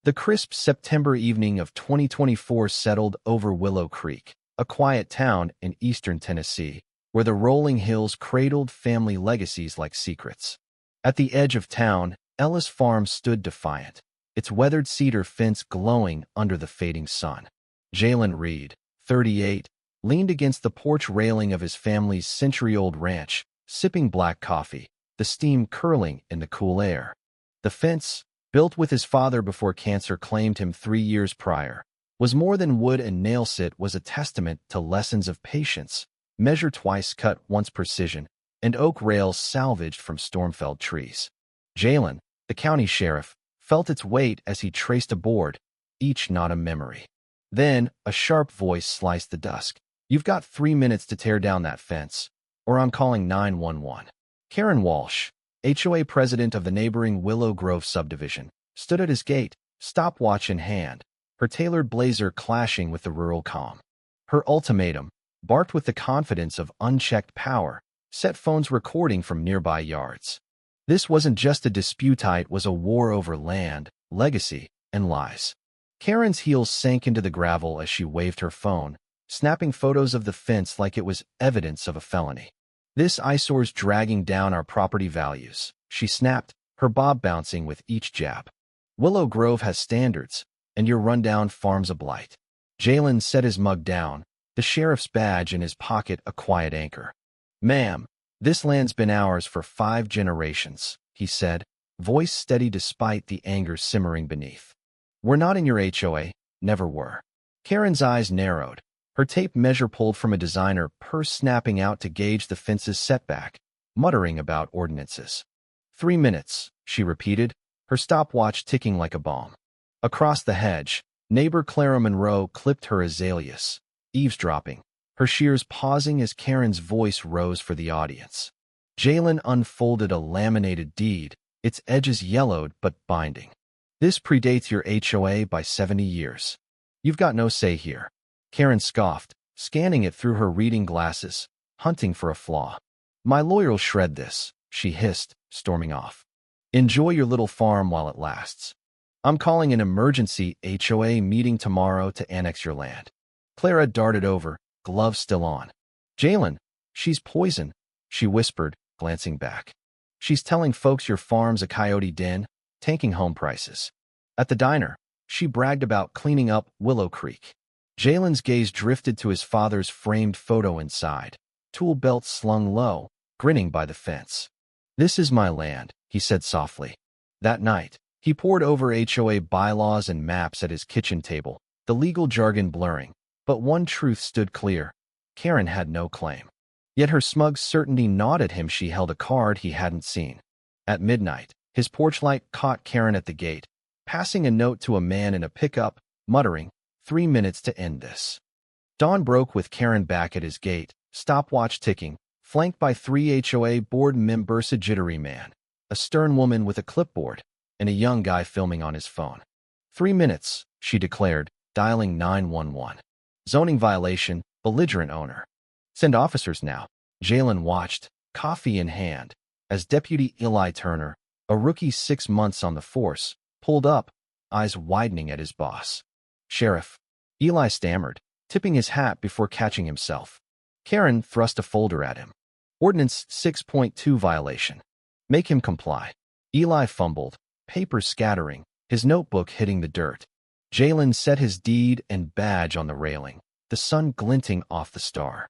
The crisp September evening of 2024 settled over Willow Creek, a quiet town in eastern Tennessee, where the rolling hills cradled family legacies like secrets. At the edge of town, Ellis Farm stood defiant, its weathered cedar fence glowing under the fading sun. Jalen Reed, 38, leaned against the porch railing of his family's century-old ranch, sipping black coffee, the steam curling in the cool air. The fence, built with his father before cancer claimed him 3 years prior, was more than wood and nail sit was a testament to lessons of patience, measure twice cut once precision, and oak rails salvaged from storm-felled trees. Jalen, the county sheriff, felt its weight as he traced a board, each not a memory. Then, a sharp voice sliced the dusk. "You've got 3 minutes to tear down that fence, or I'm calling 911. Karen Walsh, HOA president of the neighboring Willow Grove subdivision, stood at his gate, stopwatch in hand, her tailored blazer clashing with the rural calm. Her ultimatum, barked with the confidence of unchecked power, set phones recording from nearby yards. This wasn't just a dispute, it was a war over land, legacy, and lies. Karen's heels sank into the gravel as she waved her phone, snapping photos of the fence like it was evidence of a felony. "This eyesore's dragging down our property values," she snapped, her bob bouncing with each jab. "Willow Grove has standards, and your rundown farm's a blight." Jalen set his mug down, the sheriff's badge in his pocket a quiet anchor. "Ma'am, this land's been ours for 5 generations, he said, voice steady despite the anger simmering beneath. "We're not in your HOA, never were." Karen's eyes narrowed, her tape measure pulled from a designer purse snapping out to gauge the fence's setback, muttering about ordinances. 3 minutes, she repeated, her stopwatch ticking like a bomb. Across the hedge, neighbor Clara Monroe clipped her azaleas, eavesdropping, her shears pausing as Karen's voice rose for the audience. Jalen unfolded a laminated deed, its edges yellowed but binding. "This predates your HOA by 70 years. You've got no say here." Karen scoffed, scanning it through her reading glasses, hunting for a flaw. "My lawyer'll shred this," she hissed, storming off. "Enjoy your little farm while it lasts. I'm calling an emergency HOA meeting tomorrow to annex your land." Clara darted over, gloves still on. "Jalen, she's poison," she whispered, glancing back. "She's telling folks your farm's a coyote den, tanking home prices." At the diner, she bragged about cleaning up Willow Creek. Jalen's gaze drifted to his father's framed photo inside, tool belt slung low, grinning by the fence. "This is my land," he said softly. That night, he pored over HOA bylaws and maps at his kitchen table, the legal jargon blurring, but one truth stood clear. Karen had no claim. Yet her smug certainty gnawed at him. She held a card he hadn't seen. At midnight, his porch light caught Karen at the gate, passing a note to a man in a pickup, muttering, 3 minutes to end this. Dawn broke with Karen back at his gate, stopwatch ticking, flanked by 3 HOA board members, a jittery man, a stern woman with a clipboard, and a young guy filming on his phone. 3 minutes, she declared, dialing 911. "Zoning violation, belligerent owner. Send officers now." Jalen watched, coffee in hand, as Deputy Eli Turner, a rookie 6 months on the force, pulled up, eyes widening at his boss. "Sheriff," Eli stammered, tipping his hat before catching himself. Karen thrust a folder at him. "Ordinance 6.2 violation. Make him comply." Eli fumbled, papers scattering, his notebook hitting the dirt. Jalen set his deed and badge on the railing, the sun glinting off the star.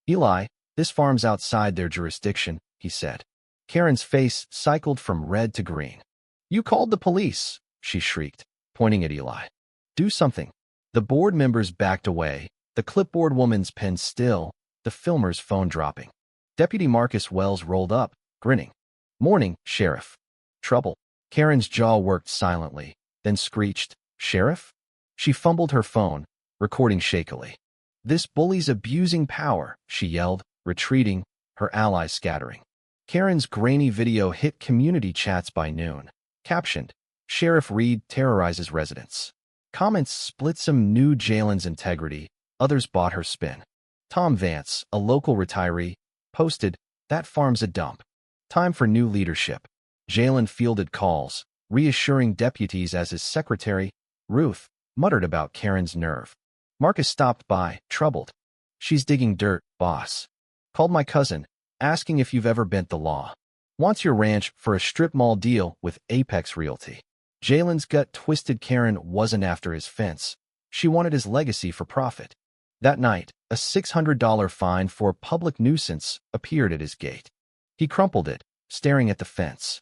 "Eli, this farm's outside their jurisdiction," he said. Karen's face cycled from red to green. "You called the police," she shrieked, pointing at Eli. "Do something." The board members backed away, the clipboard woman's pen still, the filmer's phone dropping. Deputy Marcus Wells rolled up, grinning. "Morning, Sheriff." "Trouble." Karen's jaw worked silently, then screeched, "Sheriff?" She fumbled her phone, recording shakily. "This bully's abusing power," she yelled, retreating, her allies scattering. Karen's grainy video hit community chats by noon. Captioned, "Sheriff Reed terrorizes residents." Comments split. Some knew Jalen's integrity, others bought her spin. Tom Vance, a local retiree, posted, "That farm's a dump. Time for new leadership." Jalen fielded calls, reassuring deputies as his secretary, Ruth muttered about Karen's nerve. Marcus stopped by, troubled. She's digging dirt, boss. Called my cousin, asking if you've ever bent the law. Wants your ranch for a strip mall deal with Apex Realty. Jalen's gut twisted. Karen wasn't after his fence. She wanted his legacy for profit. That night, a $600 fine for public nuisance appeared at his gate. He crumpled it, staring at the fence.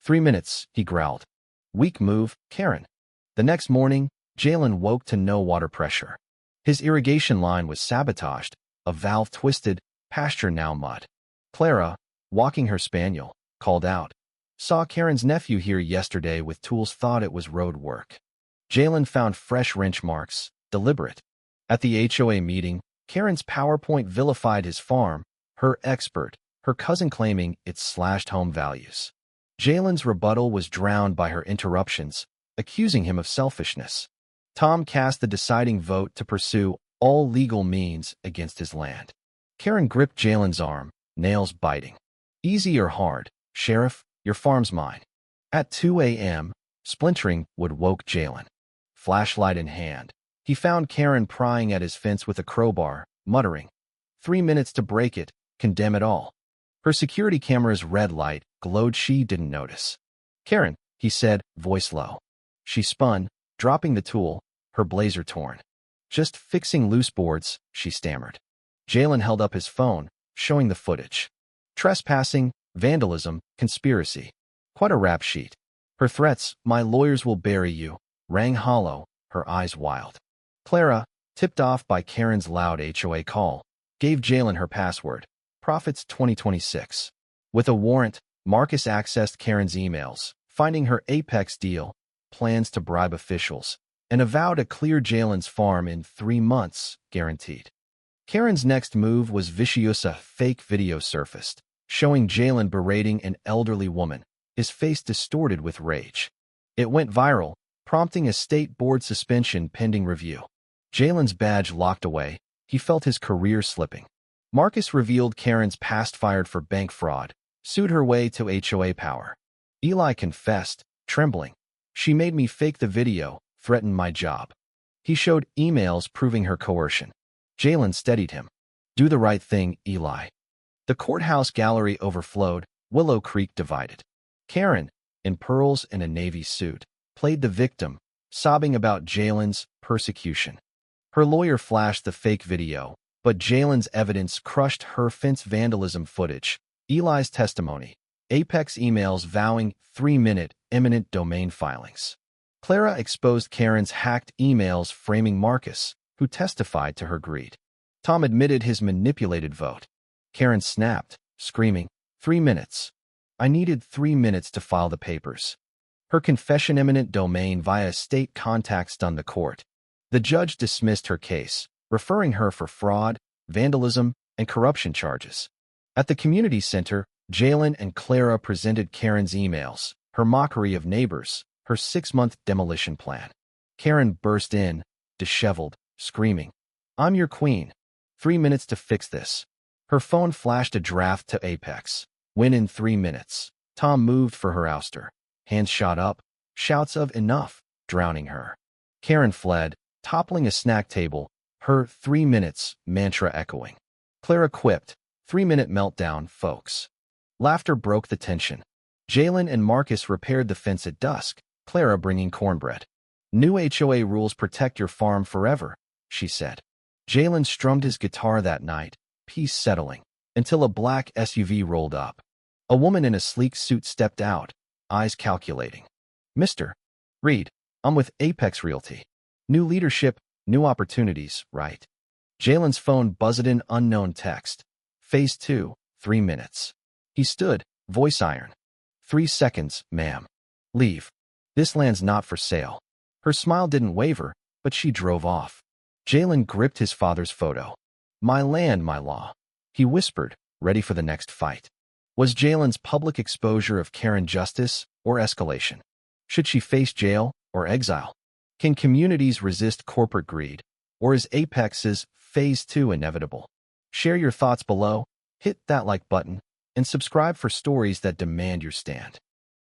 3 minutes, he growled. Weak move, Karen. The next morning, Jalen woke to no water pressure. His irrigation line was sabotaged, a valve twisted, pasture now mud. Clara, walking her spaniel, called out. Saw Karen's nephew here yesterday with tools, thought it was road work. Jalen found fresh wrench marks, deliberate. At the HOA meeting, Karen's PowerPoint vilified his farm, her expert, her cousin claiming it slashed home values. Jalen's rebuttal was drowned by her interruptions, accusing him of selfishness. Tom cast the deciding vote to pursue all legal means against his land. Karen gripped Jalen's arm, nails biting. Easy or hard, Sheriff, your farm's mine. At 2 a.m., splintering wood woke Jalen. Flashlight in hand, he found Karen prying at his fence with a crowbar, muttering, 3 minutes to break it, condemn it all. Her security camera's red light glowed. She didn't notice. Karen, he said, voice low. She spun, dropping the tool, her blazer torn. Just fixing loose boards, she stammered. Jalen held up his phone, showing the footage. Trespassing, vandalism, conspiracy. Quite a rap sheet. Her threats, my lawyers will bury you, rang hollow, her eyes wild. Clara, tipped off by Karen's loud HOA call, gave Jalen her password, Profits 2026. With a warrant, Marcus accessed Karen's emails, finding her Apex deal, plans to bribe officials, and a vow to clear Jalen's farm in 3 months, guaranteed. Karen's next move was vicious. A fake video surfaced, showing Jalen berating an elderly woman, his face distorted with rage. It went viral, prompting a state board suspension pending review. Jalen's badge locked away, he felt his career slipping. Marcus revealed Karen's past, fired for bank fraud, sued her way to HOA power. Eli confessed, trembling. She made me fake the video, threatened my job. He showed emails proving her coercion. Jalen steadied him. Do the right thing, Eli. The courthouse gallery overflowed, Willow Creek divided. Karen, in pearls and a navy suit, played the victim, sobbing about Jalen's persecution. Her lawyer flashed the fake video, but Jalen's evidence crushed her fence vandalism footage, Eli's testimony, Apex emails vowing 3-minute eminent domain filings. Clara exposed Karen's hacked emails framing Marcus, who testified to her greed. Tom admitted his manipulated vote. Karen snapped, screaming, 3 minutes. I needed 3 minutes to file the papers. Her confession, eminent domain via state contact, stunned the court. The judge dismissed her case, referring her for fraud, vandalism, and corruption charges. At the community center, Jalen and Clara presented Karen's emails, her mockery of neighbors, her 6-month demolition plan. Karen burst in, disheveled, screaming, I'm your queen. 3 minutes to fix this. Her phone flashed a draft to Apex. Win in 3 minutes. Tom moved for her ouster. Hands shot up, shouts of enough, drowning her. Karen fled, toppling a snack table, her 3 minutes mantra echoing. Clara quipped, 3-minute meltdown, folks. Laughter broke the tension. Jalen and Marcus repaired the fence at dusk, Clara bringing cornbread. New HOA rules protect your farm forever, she said. Jalen strummed his guitar that night, peace settling, until a black SUV rolled up. A woman in a sleek suit stepped out, eyes calculating. Mr. Reed, I'm with Apex Realty. New leadership, new opportunities, right? Jalen's phone buzzed in unknown text. Phase 2, 3 minutes. He stood, voice iron. 3 seconds, ma'am. Leave. This land's not for sale. Her smile didn't waver, but she drove off. Jalen gripped his father's photo. My land, my law. He whispered, ready for the next fight. Was Jalen's public exposure of Karen justice or escalation? Should she face jail or exile? Can communities resist corporate greed, or is Apex's Phase 2 inevitable? Share your thoughts below, hit that like button, and subscribe for stories that demand your stand.